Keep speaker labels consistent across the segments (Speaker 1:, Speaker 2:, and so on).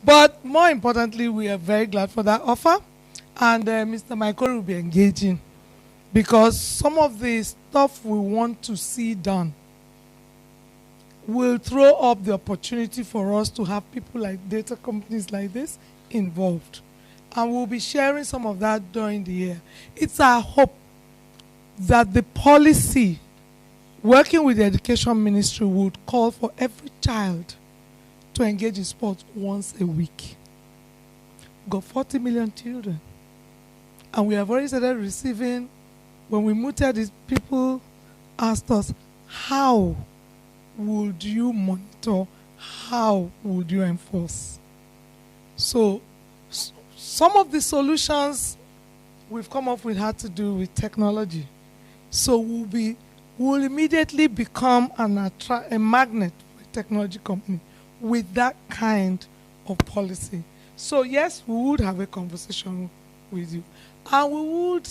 Speaker 1: But more importantly, we are very glad for that offer. And Mr. Michael will be engaging, because some of the stuff we want to see done will throw up the opportunity for us to have people like data companies like this involved. And we'll be sharing some of that during the year. It's our hope that the policy, working with the Education Ministry, would call for every child to engage in sports once a week. We've got 40 million children. And we have already started receiving, when we mooted these people asked us, how would you monitor? How would you enforce? So some of the solutions we've come up with had to do with technology. So we'll immediately become a magnet for a technology company with that kind of policy. So yes, we would have a conversation with you, and we would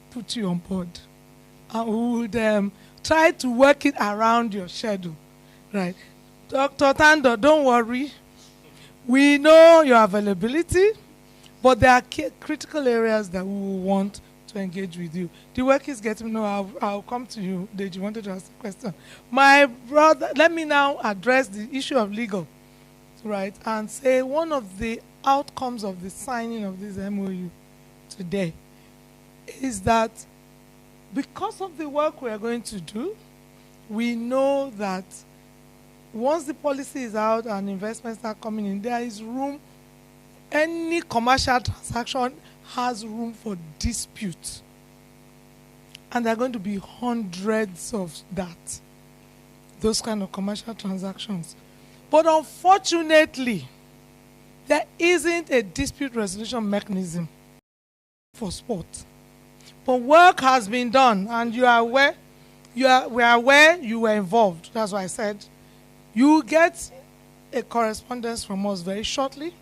Speaker 1: put you on board, and we would try to work it around your schedule, right? Dr. Tando, don't worry. We know your availability, but there are critical areas that we will want to engage with you. The work is getting, no, I'll come to you. Did you wanted to ask a question? My brother, let me now address the issue of legal, right? And say one of the outcomes of the signing of this MOU today is that because of the work we are going to do, we know that once the policy is out and investments start coming in, there is room, any commercial transaction has room for dispute. And there are going to be hundreds of that, those kind of commercial transactions. But unfortunately, there isn't a dispute resolution mechanism for sport. But work has been done, and you are aware, we are aware you were involved. That's why I said you will get a correspondence from us very shortly,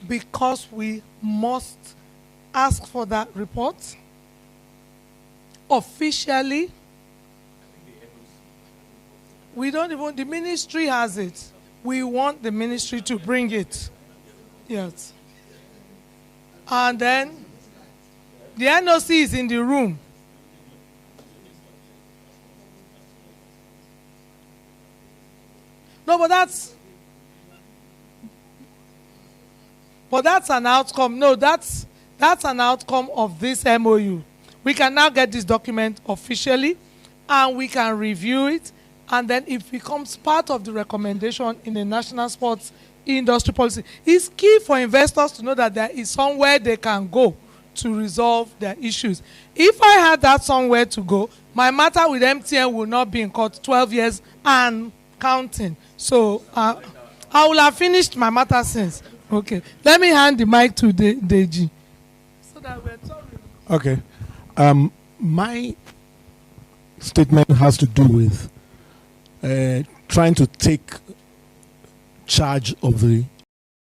Speaker 1: because we must ask for that report officially. We don't even, the ministry has it. We want the ministry to bring it. Yes. And then the NOC is in the room. No, but that's an outcome. No, that's an outcome of this MOU. We can now get this document officially, and we can review it, and then it becomes part of the recommendation in the national sports industry policy. It's key for investors to know that there is somewhere they can go to resolve their issues. If I had that somewhere to go, my matter with MTN will not be in court 12 years and counting. So I will have finished my matter since. Okay. Let me hand the mic to Deji. So that we're talking.
Speaker 2: Okay. My statement has to do with trying to take charge of the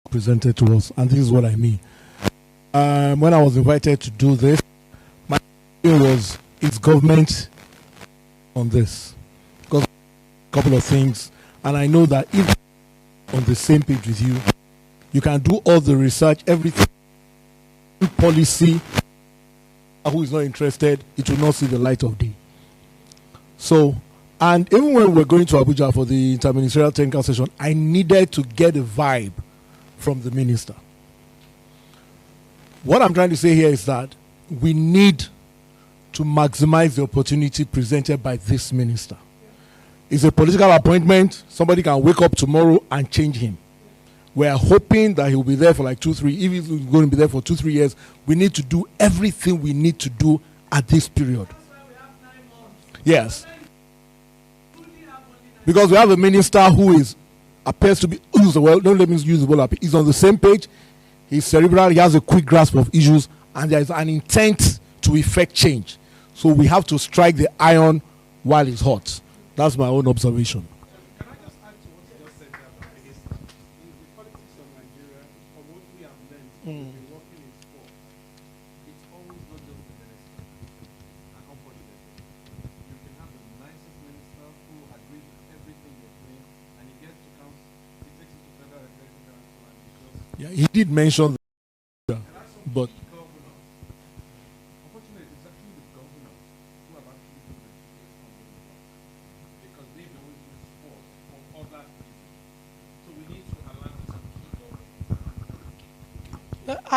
Speaker 2: presented to us, and this is what I mean. When I was invited to do this, my idea was, is government on this? Because a couple of things, and I know that if on the same page with you, you can do all the research, everything, policy, who is not interested, it will not see the light of day. So, and even when we were going to Abuja for the interministerial technical session, I needed to get a vibe from the minister. What I'm trying to say here is that we need to maximize the opportunity presented by this minister. It's a political appointment. Somebody can wake up tomorrow and change him. We are hoping that he will be there for like 2-3. If he's going to be there for 2-3 years, we need to do everything we need to do at this period. Yes. Because we have a minister who appears to be, don't let me use the word, he's on the same page, he's cerebral, he has a quick grasp of issues, and there is an intent to effect change. So we have to strike the iron while it's hot. That's my own observation.
Speaker 3: Can I just add to what you just said there about minister? In the politics of Nigeria, from what we have learned, we've been working in sport, it's always not just the minister. And unfortunately, you can have the nicest minister who agrees with everything you're doing, and he gets to count, he takes it to federal executive and
Speaker 2: Yeah, he did mention that, but
Speaker 3: Unfortunately, it's actually the governors who have actually done the biggest stumbling block because they've always used force for other reasons. So we need to align with some key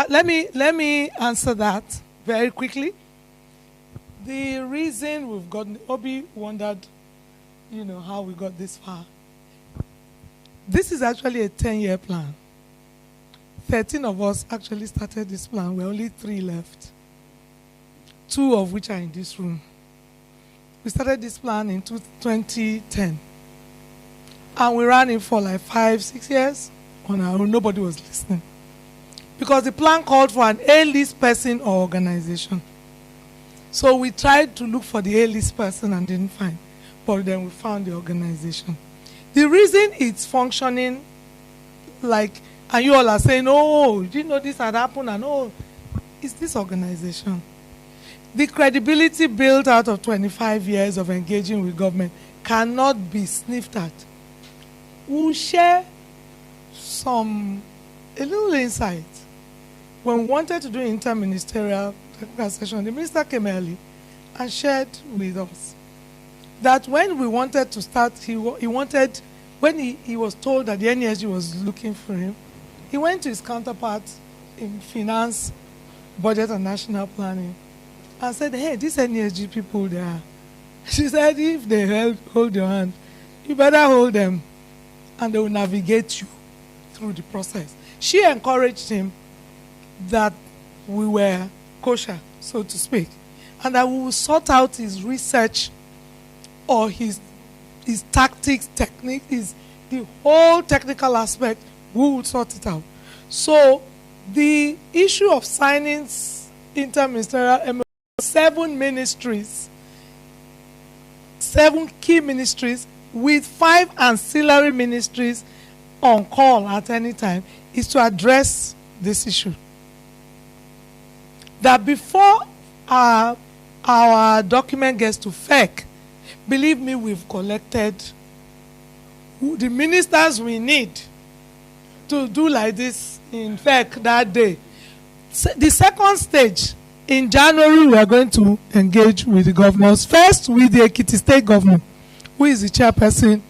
Speaker 3: governors.
Speaker 1: Let me answer that very quickly. The reason we've gotten, Obi wondered, how we got this far. This is actually a 10-year plan. 13 of us actually started this plan. We're only 3 left. 2 of which are in this room. We started this plan in 2010. And we ran it for like 5-6 years on our own. Nobody was listening. Because the plan called for an A-list person or organization. So we tried to look for the A-list person and didn't find. But then we found the organization. The reason it's functioning like, and you all are saying, oh, didn't know this had happened, and oh, it's this organization. The credibility built out of 25 years of engaging with government cannot be sniffed at. We'll share a little insight. When we wanted to do interministerial technical session, the minister came early and shared with us that when we wanted to start, he was told that the NESG was looking for him, he went to his counterpart in finance, budget and national planning and said, hey, these NESG people there. She said, if they hold your hand, you better hold them and they will navigate you through the process. She encouraged him that we were kosher, so to speak, and that we will sort out his research or his tactics, technique, the whole technical aspect, we will sort it out. So the issue of signing interministerial 7 ministries, 7 key ministries with 5 ancillary ministries on call at any time is to address this issue. That before our document gets to FEC, believe me, we've collected the ministers we need to do like this in FEC that day. The second stage, in January, we are going to engage with the governors. First, with the Ekiti State governor, who is the chairperson.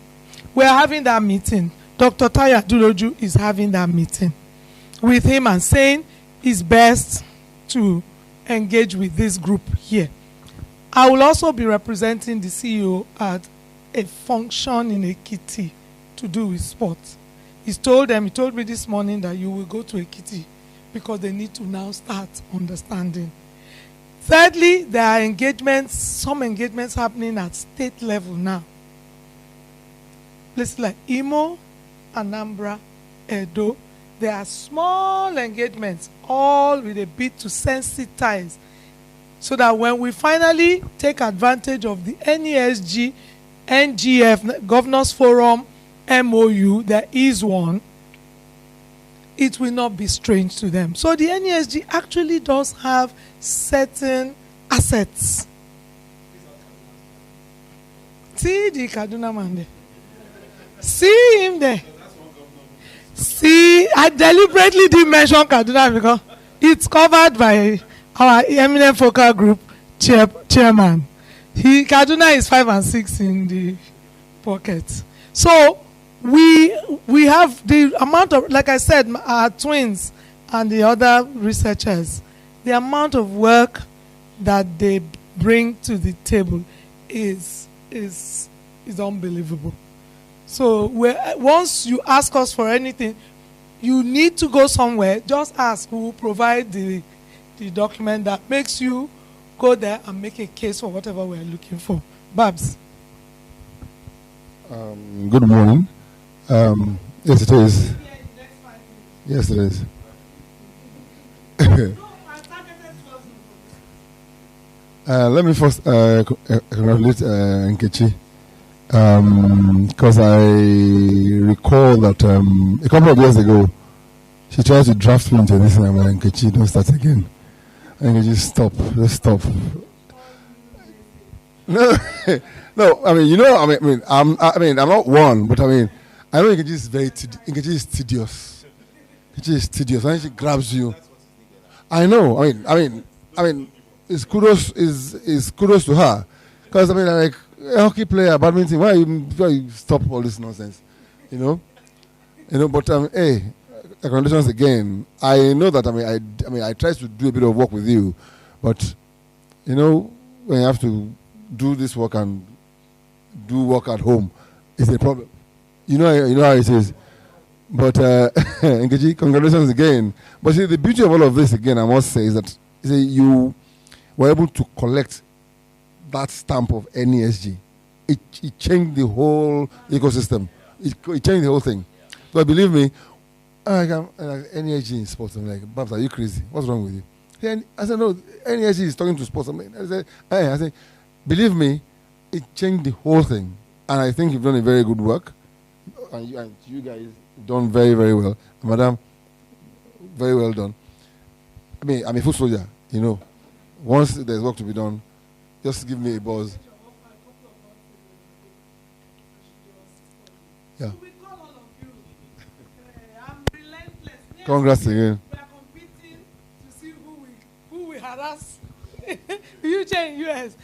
Speaker 1: We are having that meeting. Dr. Taya Duloju is having that meeting with him and saying it's best to engage with this group here. I will also be representing the CEO at a function in Ekiti to do with sports. He told me this morning that you will go to Ekiti because they need to now start understanding. Thirdly, there are some engagements happening at state level now. Places like Imo, Anambra, Edo. There are small engagements, all with a bid to sensitize, so that when we finally take advantage of the NESG, NGF, Governors Forum, MOU, there is one, it will not be strange to them. So the NESG actually does have certain assets. See the Kaduna man there. See him there. See, I deliberately didn't mention Kaduna because it's covered by our eminent focal group chairman. Kaduna is 5 and 6 in the pocket. So we have the amount of, like I said, our twins and the other researchers, the amount of work that they bring to the table is unbelievable. So once you ask us for anything, you need to go somewhere, just ask, who will provide the document that makes you go there and make a case for whatever we're looking for. Babs.
Speaker 4: Good morning. Yes, it is. Yes, it is. Let me first congratulate Nkechi, because I recall that a couple of years ago, she tried to draft me into this, and I'm like, Nkechi, don't start again. And Nkechi, stop, just stop. No, no. I mean, I'm not one, but I mean, I know Nkechi is Nkechi is tedious. Nkechi is tedious, and she grabs you. I know. I mean, it's kudos to her, because I mean, like a hockey player, badminton. Why you stop all this nonsense? You know. But hey, congratulations again. I know that I try to do a bit of work with you, but you know, when you have to do this work and do work at home, it's a problem. You know how it is. But Nkechi, congratulations again. But see, the beauty of all of this, again, I must say, is that you were able to collect that stamp of NESG. It changed the whole ecosystem. It changed the whole thing. So believe me, NESG in sports. I'm like, Babs, are you crazy? What's wrong with you? I said, no, NESG is talking to sports. I said, believe me, it changed the whole thing. And I think you've done a very good work. And you guys done very, very well. Madam, very well done. I mean, I'm a foot soldier, you know. Once there's work to be done, just give me a buzz. Yeah. Congrats again.
Speaker 1: We are competing to see who we harass. Uche in US.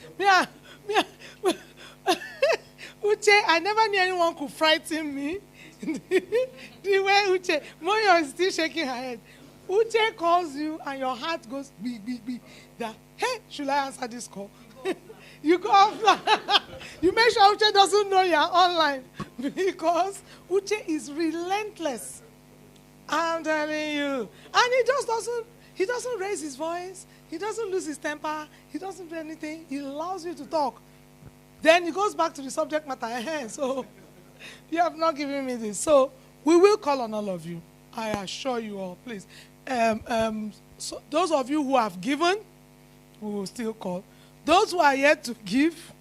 Speaker 1: Uche, I never knew anyone could frighten me. The way Uche, Moyo is still shaking her head. Uche calls you and your heart goes beep, beep, beep. That, hey, should I answer this call? You go offline. You make sure Uche doesn't know you're online, because Uche is relentless. I'm telling you. And he doesn't raise his voice. He doesn't lose his temper. He doesn't do anything. He allows you to talk. Then he goes back to the subject matter. So you have not given me this. So we will call on all of you. I assure you all, please. So those of you who have given, we will still call. Those who are yet to give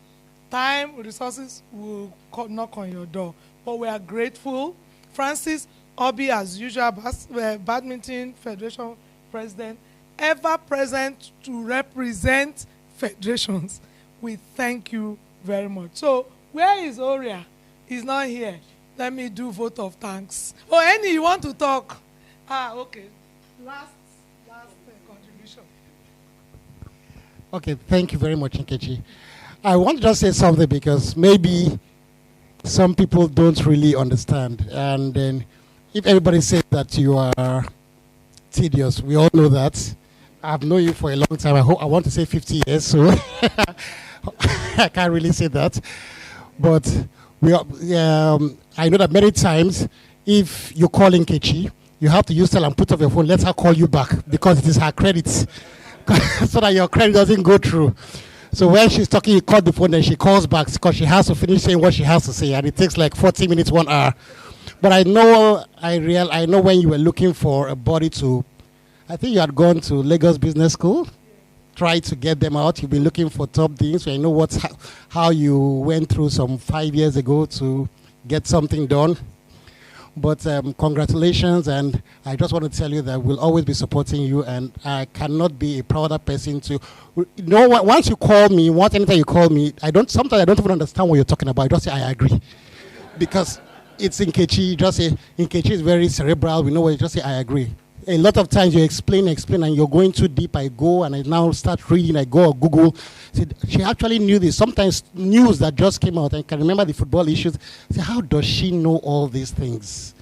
Speaker 1: time, resources, will knock on your door. But we are grateful. Francis Obi, as usual, Badminton Federation President, ever present to represent federations. We thank you very much. So, where is Oria? He's not here. Let me do vote of thanks. Oh, Annie, you want to talk? Okay. Last contribution.
Speaker 5: Okay, thank you very much, Nkechi. I want to just say something, because maybe some people don't really understand. And then if everybody says that you are tedious, we all know that. I've known you for a long time. I want to say 50 years, so I can't really say that. But I know that many times, if you call Nkechi, you have to use tell and put off your phone, let her call you back, because it is her credit, so that your credit doesn't go through. So when she's talking, you call the phone, then she calls back, because she has to finish saying what she has to say, and it takes like 40 minutes, 1 hour. But I know when you were looking for a body to, I think you had gone to Lagos Business School, tried to get them out. You've been looking for top things. So I know how you went through some 5 years ago to get something done. But congratulations, and I just want to tell you that we'll always be supporting you, and I cannot be a prouder person to, once you call me, anytime you call me, sometimes I don't even understand what you're talking about. I just say, I agree. Because it's Nkechi, just say, Nkechi is very cerebral, we know what you just say, I agree. A lot of times you explain, and you're going too deep. I go and I now start reading. I go on Google. She actually knew this. Sometimes news that just came out, I can remember the football issues. How does she know all these things?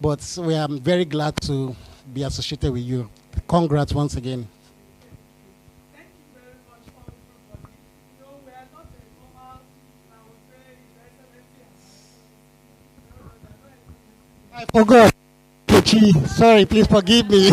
Speaker 5: But we are very glad to be associated with you. Congrats once again.
Speaker 1: Thank you very much, everybody. We are not a normal, I would say,
Speaker 5: I forgot. Sorry, please forgive me.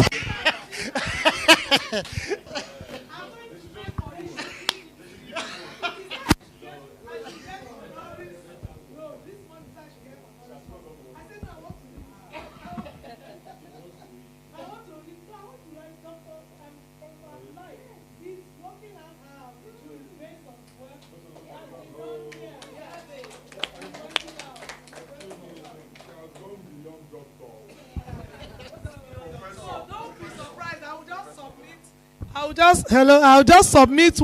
Speaker 1: I'll just submit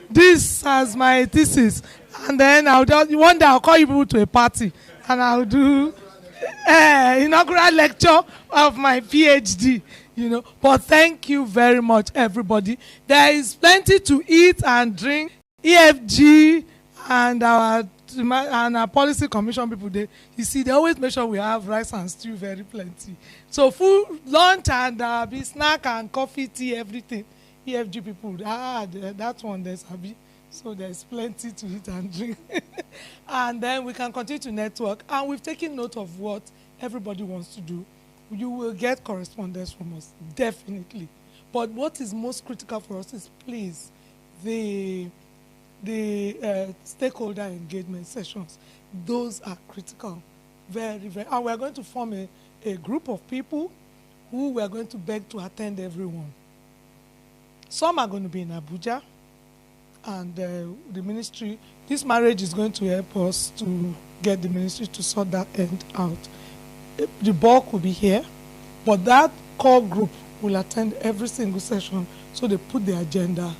Speaker 1: this as my thesis, and then one day I'll call you people to a party, and I'll do inaugural lecture of my PhD, But thank you very much, everybody. There is plenty to eat and drink. EFG and our policy commission people, they always make sure we have rice and stew very plenty. So food, lunch and snack and coffee, tea, everything. EFG people, that one there's Abi. So there's plenty to eat and drink. And then we can continue to network. And we've taken note of what everybody wants to do. You will get correspondence from us, definitely. But what is most critical for us is, please, the stakeholder engagement sessions. Those are critical, very, very. And we're going to form a group of people who we're going to beg to attend everyone. Some are going to be in Abuja. And the ministry, this marriage is going to help us to get the ministry to sort that end out. The bulk will be here, but that core group will attend every single session, so they put the agenda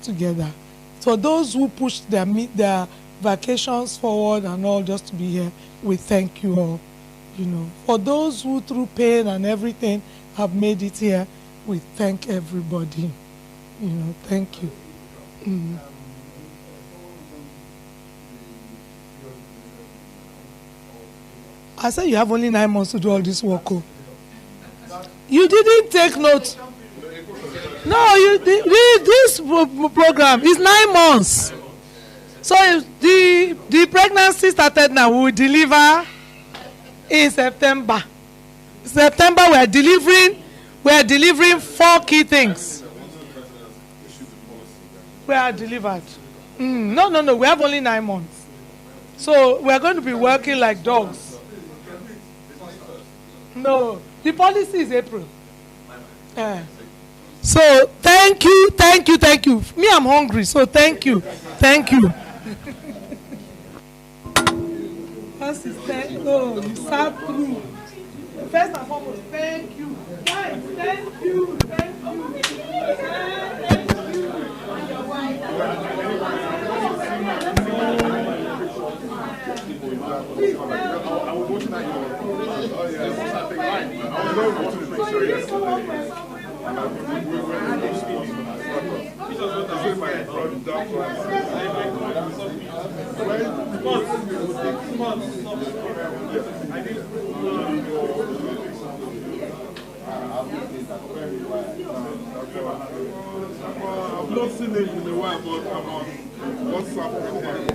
Speaker 1: together. So those who push their vacations forward and all just to be here, we thank you all. For those who through pain and everything have made it here, we thank everybody. Thank you. I said you have only 9 months to do all this work. Oh. You didn't take note. No, this program is 9 months. So if the pregnancy started now, we will deliver in September. September we are delivering 4 key things. We are delivered. No. We have only 9 months. So we are going to be working like dogs. No, the policy is April. So thank you. Me, I'm hungry, so thank you. You sat through. First and foremost, thank you. Guys, thank you.
Speaker 6: I've not seen him in a while, but I'm on WhatsApp with him.